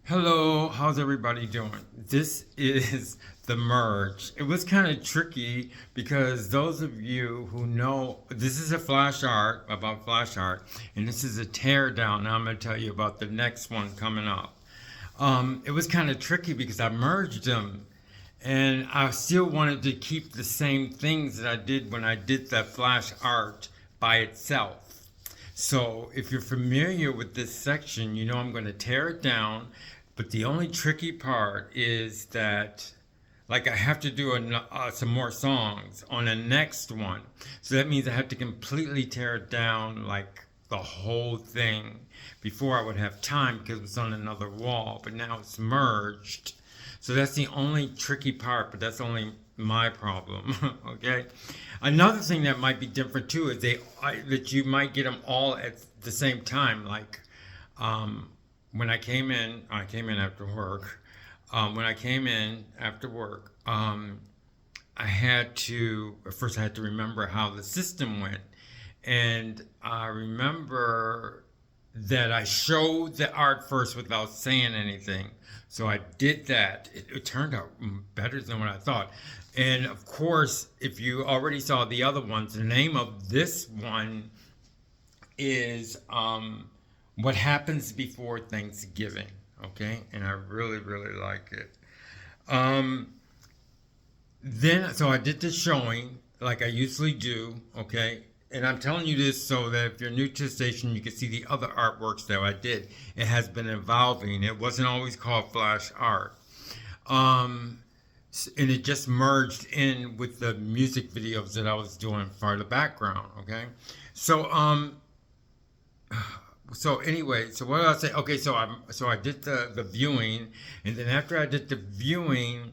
Hello, how's everybody doing? This is the merge. It was kind of tricky because those of you who know, this is a flash art about flash art, and this is a tear down. Now I'm going to tell you about the next one coming up. It was kind of tricky because I merged them and I still wanted to keep the same things that I did when I did that flash art by itself. So if you're familiar with this section, you know I'm going to tear it down. But the only tricky part is that, like, I have to do some more songs on the next one. So that means I have to completely tear it down, like the whole thing, before I would have time because it's on another wall. But now it's merged. So that's the only tricky part, but that's only my problem. Okay. Another thing that might be different too is that you might get them all at the same time. Like when I came in after work. When I came in after work, I had to first I had to remember how the system went, and I remember that I showed the art first without saying anything. So I did that. It turned out better than what I thought. And of course, if you already saw the other ones, the name of this one is What Happens Before Thanksgiving. Okay? And I really, really like it. Um, so I did the showing like I usually do, okay? And I'm telling you this so that if you're new to the station, you can see the other artworks that I did. It has been evolving. It wasn't always called flash art. Um, and it just merged in with the music videos that I was doing for the background, okay? So, so anyway, so what did I say? Okay, so I did the viewing, and then after I did the viewing,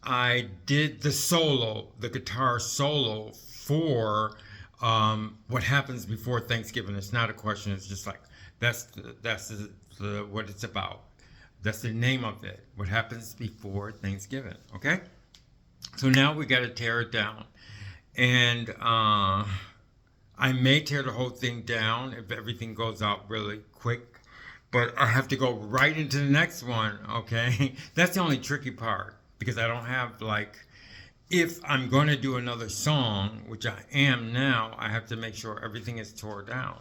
I did the guitar solo for what happens before Thanksgiving. It's not a question. It's just like that's what it's about. That's the name of it. What happens before Thanksgiving? Okay. So now we got to tear it down, and I may tear the whole thing down if everything goes out really quick, but I have to go right into the next one. Okay, that's the only tricky part because I don't have like if I'm going to do another song, which I am now, I have to make sure everything is tore down.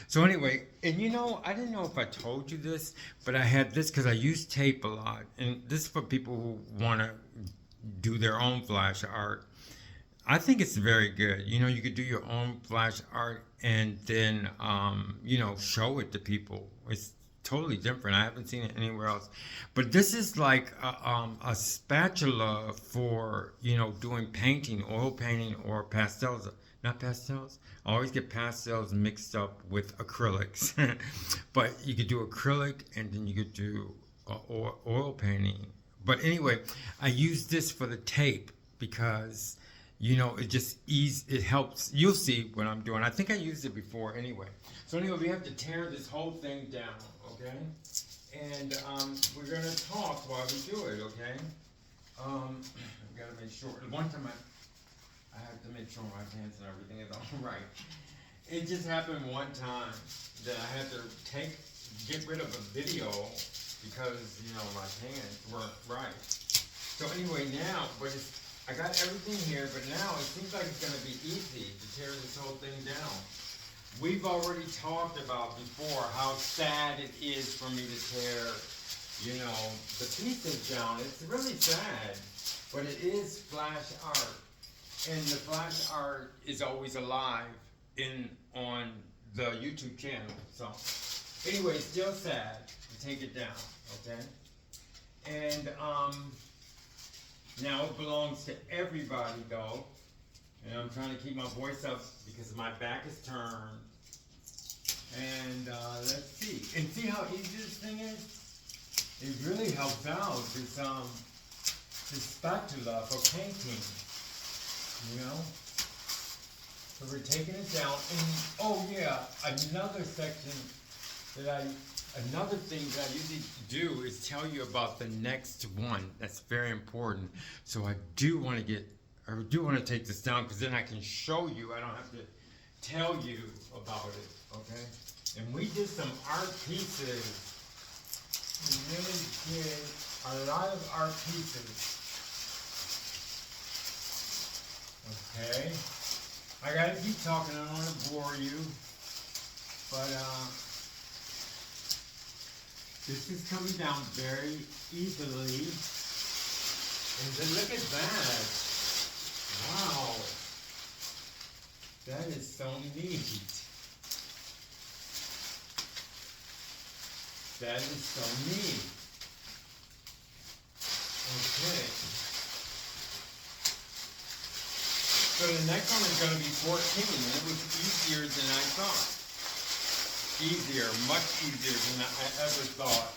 So anyway, and you know, I didn't know if I told you this, but I had this because I use tape a lot, and this is for people who want to do their own flash art. I think it's very good. You know, you could do your own flash art and then, show it to people. It's totally different. I haven't seen it anywhere else. But this is like a spatula for, doing painting, oil painting or pastels. Not pastels. I always get pastels mixed up with acrylics. But you could do acrylic and then you could do oil painting. But anyway, I use this for the tape because it just it helps. You'll see what I'm doing. I think I used it before anyway. So anyway, we have to tear this whole thing down, okay? And we're gonna talk while we do it, okay? We gotta make sure. One time I have to make sure my pants and everything is all right. It just happened one time that I had to get rid of a video because my pants weren't right. So anyway, I got everything here, but now it seems like it's going to be easy to tear this whole thing down. We've already talked about before how sad it is for me to tear, the pieces down. It's really sad, but it is flash art. And the flash art is always alive on the YouTube channel. So anyway, still sad to take it down, okay? And now it belongs to everybody though. And I'm trying to keep my voice up because my back is turned. And let's see. And see how easy this thing is? It really helps out. This spatula for painting. So we're taking it down. And oh yeah, another thing that I usually do is tell you about the next one. That's very important. So I do want to take this down because then I can show you. I don't have to tell you about it, okay? And we did some art pieces. We really did a lot of art pieces. Okay. I gotta keep talking, I don't want to bore you. But this is coming down very easily. And then look at that. Wow. That is so neat. That is so neat. Okay. So the next one is going to be 14, and it was easier than I thought. Easier, much easier than I ever thought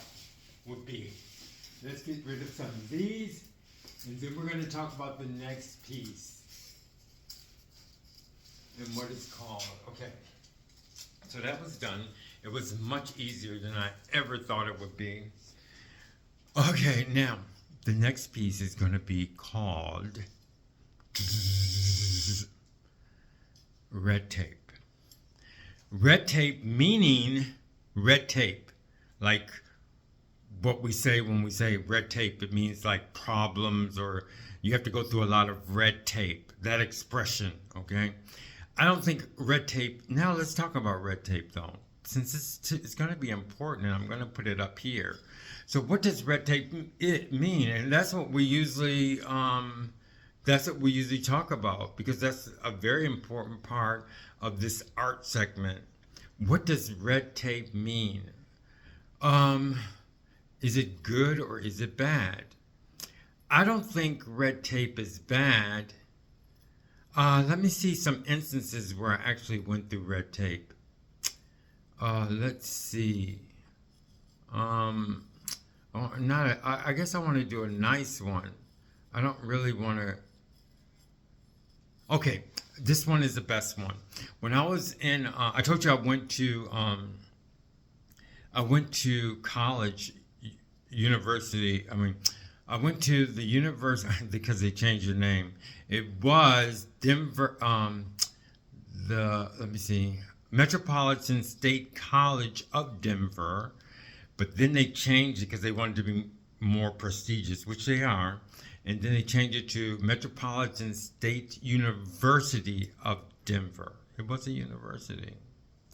would be. Let's get rid of some of these, and then we're going to talk about the next piece and what it's called. Okay. So that was done. It was much easier than I ever thought it would be. Okay, now, the next piece is going to be called red tape. Red tape meaning red tape. Like what we say when we say red tape, it means like problems or you have to go through a lot of red tape. That expression, okay? I don't think red tape, now let's talk about red tape though. Since it's going to be important and I'm going to put it up here. So what does red tape mean? And that's what we usually talk about because that's a very important part of this art segment. What does red tape mean? Is it good or is it bad? I don't think red tape is bad. Let me see some instances where I actually went through red tape. Let's see. I guess I want to do a nice one. I don't really want to. Okay, this one is the best one. When I was in, I told you I went to college, university. I went to the university because they changed the name. It was Denver. Let me see. Metropolitan State College of Denver, but then they changed it because they wanted to be more prestigious, which they are, and then they changed it to Metropolitan State University of Denver. It was a university.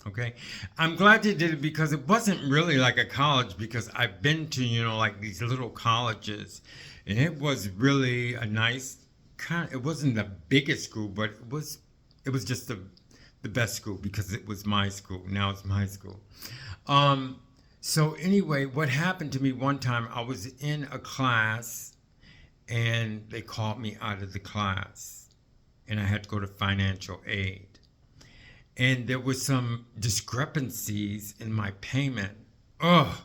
Okay, I'm glad they did it because it wasn't really like a college because I've been to, like these little colleges, and it was really a nice kind. It wasn't the biggest school, but it was just the best school because it was my school. Now it's my school. So anyway, what happened to me one time, I was in a class and they called me out of the class and I had to go to financial aid. And there was some discrepancies in my payment. Oh,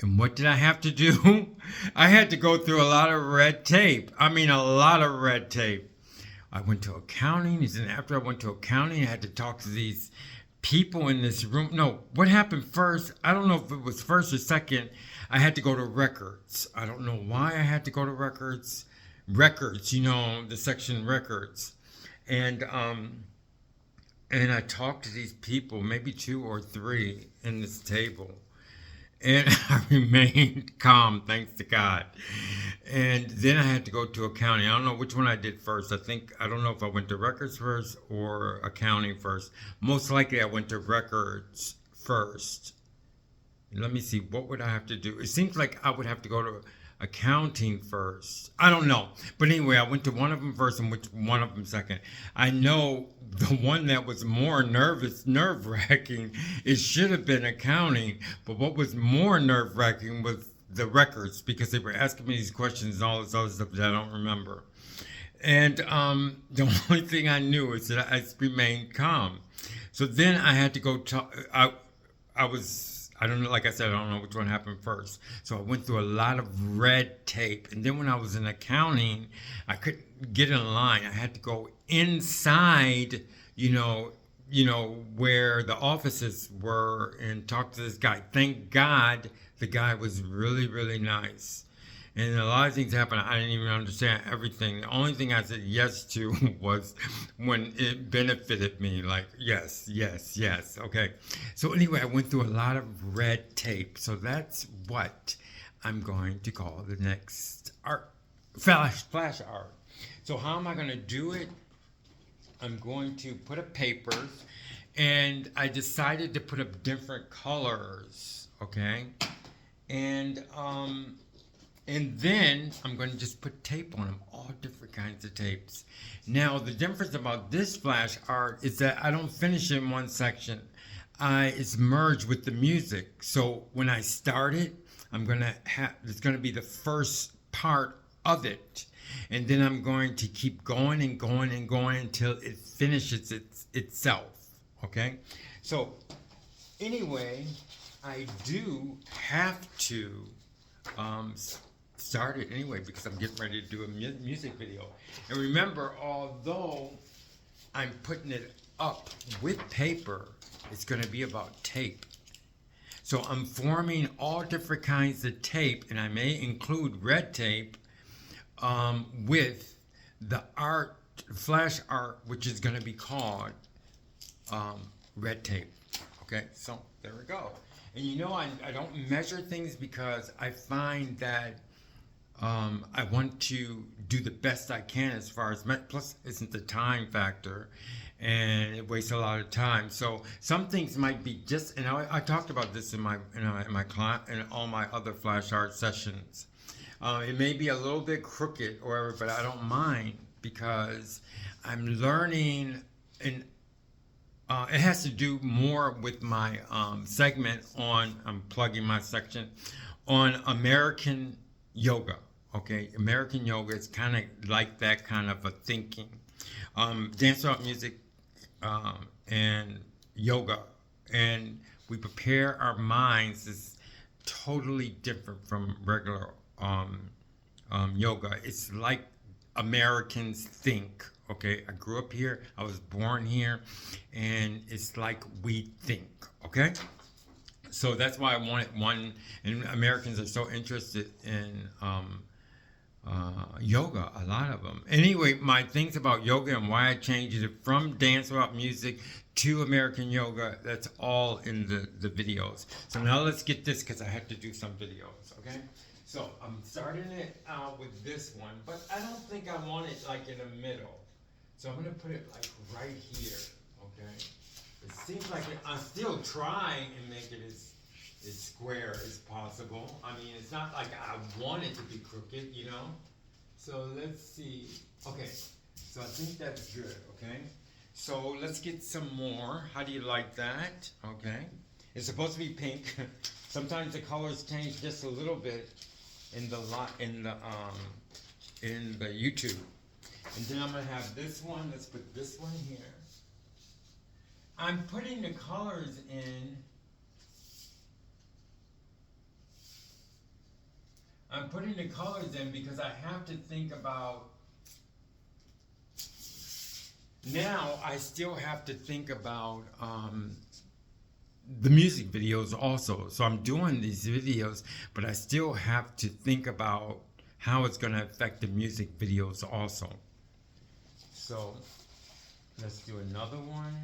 and what did I have to do? I had to go through a lot of red tape. A lot of red tape. I went to accounting, and then after I went to accounting, I had to talk to these people in this room. No, what happened first, I don't know if it was first or second, I had to go to records. I don't know why I had to go to records. Records, the section records. And I talked to these people, maybe 2 or 3 in this table. And I remained calm, thanks to God. And then I had to go to accounting. I don't know which one I did first. I don't know if I went to records first or accounting first. Most likely I went to records first. Let me see, what would I have to do? It seems like I would have to go to accounting first. I don't know. But anyway, I went to one of them first and one of them second. I know the one that was more nerve-wracking, it should have been accounting. But what was more nerve-wracking was the records because they were asking me these questions and all this other stuff that I don't remember. And the only thing I knew is that I remained calm. So then I had to go talk. I don't know, like I said, I don't know which one happened first. So I went through a lot of red tape. And then when I was in accounting, I couldn't get in line. I had to go inside, where the offices were and talk to this guy. Thank God the guy was really, really nice. And a lot of things happened. I didn't even understand everything. The only thing I said yes to was when it benefited me. Like, yes. Okay. So anyway, I went through a lot of red tape. So that's what I'm going to call the next art flash art. So how am I going to do it? I'm going to put up papers, and I decided to put up different colors, okay? And then I'm going to just put tape on them, all different kinds of tapes. Now, the difference about this flash art is that I don't finish in one section. It's merged with the music. So when I start it, it's going to be the first part of it. And then I'm going to keep going and going and going until it finishes itself. Okay? So, anyway, I do have to start it anyway because I'm getting ready to do a music video. And remember, although I'm putting it up with paper, it's going to be about tape. So I'm forming all different kinds of tape, and I may include red tape with the art, flash art, which is going to be called red tape. Okay, so there we go. And you know, I don't measure things because I find that I want to do the best I can as far as, plus isn't the time factor, and it wastes a lot of time. So some things might be just, and I talked about this in my class and all my other flash art sessions. It may be a little bit crooked or whatever, but I don't mind because I'm learning, and it has to do more with my segment on, I'm plugging my section, on American yoga. Okay, American yoga is kind of like that kind of a thinking. Dance art music and yoga, and we prepare our minds is totally different from regular yoga. It's like Americans think. Okay, I grew up here, I was born here, and it's like we think. Okay, so that's why I wanted one. And Americans are so interested in yoga, a lot of them. Anyway, my things about yoga and why I changed it from dance about music to American yoga, that's all in the videos. So now let's get this because I have to do some videos, okay? So I'm starting it out with this one, but I don't think I want it like in the middle. So I'm gonna put it like right here, okay? It seems like I'm still trying and make it as square as possible. I mean, it's not like I want it to be crooked, you know? So let's see. Okay, so I think that's good, okay? So let's get some more. How do you like that? Okay. It's supposed to be pink. Sometimes the colors change just a little bit in the YouTube. And then I'm gonna have this one. Let's put this one here. I'm putting the colors in. I'm putting the colors in because I have to think about, now I still have to think about the music videos also. So I'm doing these videos, but I still have to think about how it's going to affect the music videos also. So let's do another one.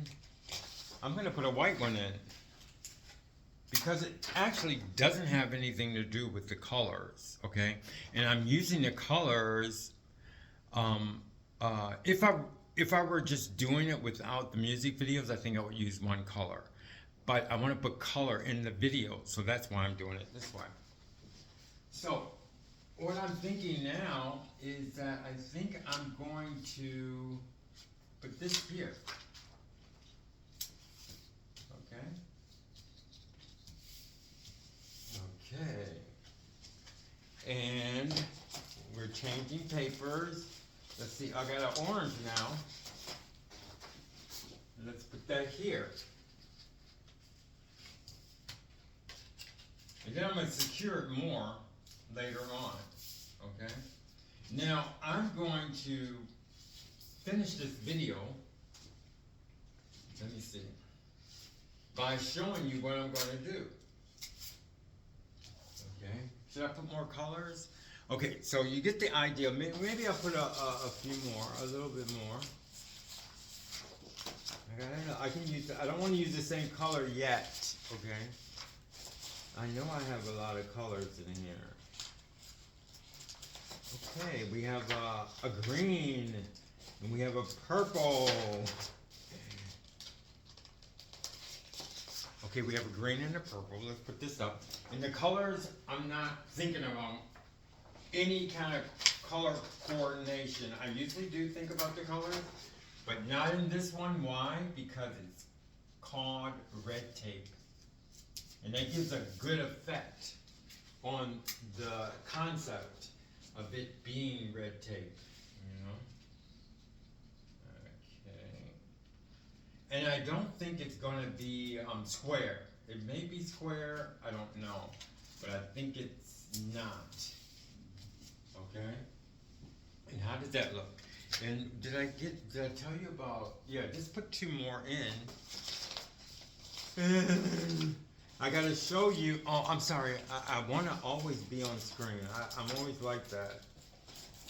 I'm going to put a white one in, because it actually doesn't have anything to do with the colors, okay? And I'm using the colors, if I were just doing it without the music videos, I think I would use one color. But I want to put color in the video, so that's why I'm doing it this way. So, what I'm thinking now is that I think I'm going to put this here, okay? Okay, and we're changing papers. Let's see, I got an orange now. Let's put that here. And then I'm going to secure it more later on, okay? Now, I'm going to finish this video, let me see, by showing you what I'm going to do. Okay, should I put more colors? Okay, so you get the idea. Maybe I'll put a few more, a little bit more. I can use. I don't want to use the same color yet. Okay. I know I have a lot of colors in here. Okay, we have a green, and we have a purple. Okay, we have a green and a purple. Let's put this up. And the colors, I'm not thinking about any kind of color coordination. I usually do think about the colors, but not in this one. Why? Because it's called red tape. And that gives a good effect on the concept of it being red tape, you know? Okay. And I don't think it's gonna be square. It may be square, I don't know, but I think it's not. Okay? And how does that look? And did I tell you about, yeah, just put 2 more in. I gotta show you, oh, I'm sorry, I wanna always be on screen. I'm always like that.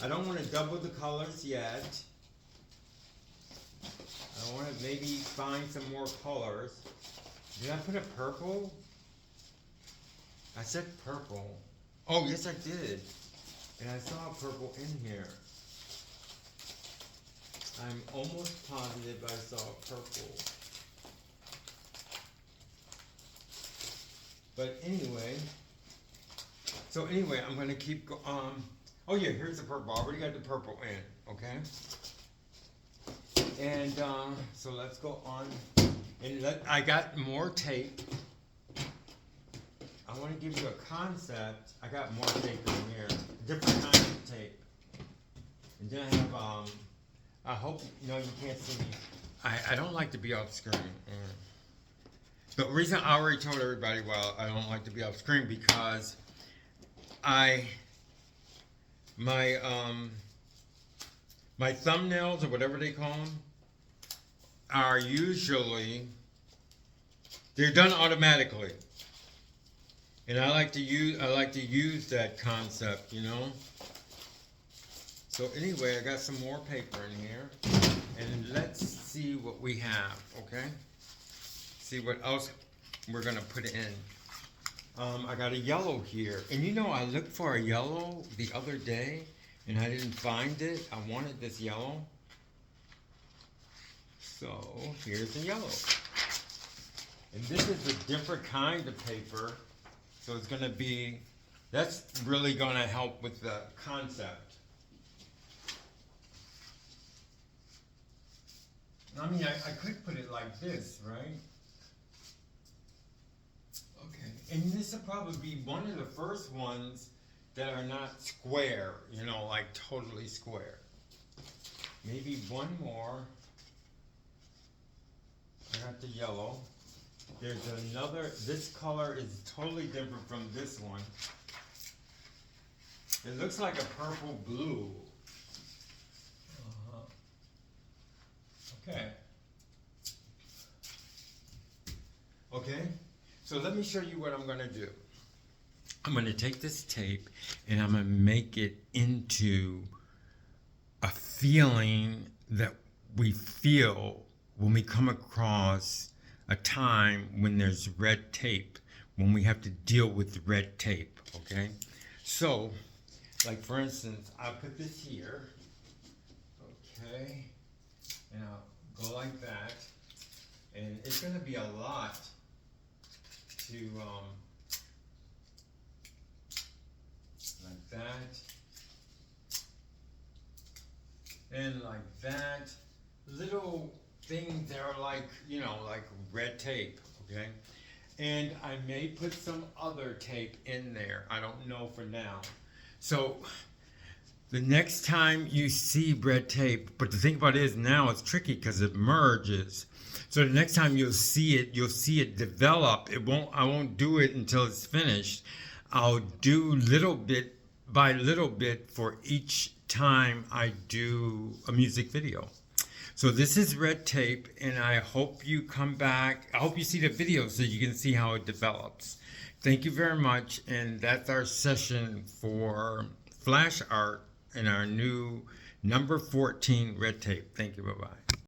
I don't wanna double the colors yet. I wanna maybe find some more colors. Did I put a purple? I said purple. Oh, yes I did. And I saw a purple in here. I'm almost positive I saw a purple. But anyway, so anyway, I'm gonna keep oh yeah, here's the purple. I already got the purple in, okay? And so let's go on, and I got more tape. I want to give you a concept. I got more tape in here, different kinds of tape. And then I have I hope you can't see me. I don't like to be off screen. The reason I already told everybody, well, I don't like to be off screen because my thumbnails or whatever they call them are usually, they're done automatically. And I like to use that concept, you know? So anyway, I got some more paper in here, and let's see what we have, okay? See what else we're gonna put in. I got a yellow here, and I looked for a yellow the other day, and I didn't find it. I wanted this yellow. So here's the yellow. And this is a different kind of paper. So it's gonna be, that's really gonna help with the concept. I mean, I could put it like this, right? Okay, and this will probably be one of the first ones that are not square, like totally square. Maybe one more. I got the yellow. There's another, this color is totally different from this one. It looks like a purple blue. Okay. Okay, so let me show you what I'm gonna do. I'm gonna take this tape and I'm gonna make it into a feeling that we feel when we come across a time when there's red tape, when we have to deal with red tape, okay? So, like for instance, I'll put this here, okay? And I'll go like that, and it's gonna be a lot to, like that, and like that, little things that are like, like red tape, okay? And I may put some other tape in there. I don't know for now. So the next time you see red tape, but the thing about it is now it's tricky because it merges. So the next time you'll see it develop. I won't do it until it's finished. I'll do little bit by little bit for each time I do a music video. So this is red tape, and I hope you come back. I hope you see the video so you can see how it develops. Thank you very much, and that's our session for flash art in our new number 14 red tape. Thank you, bye-bye.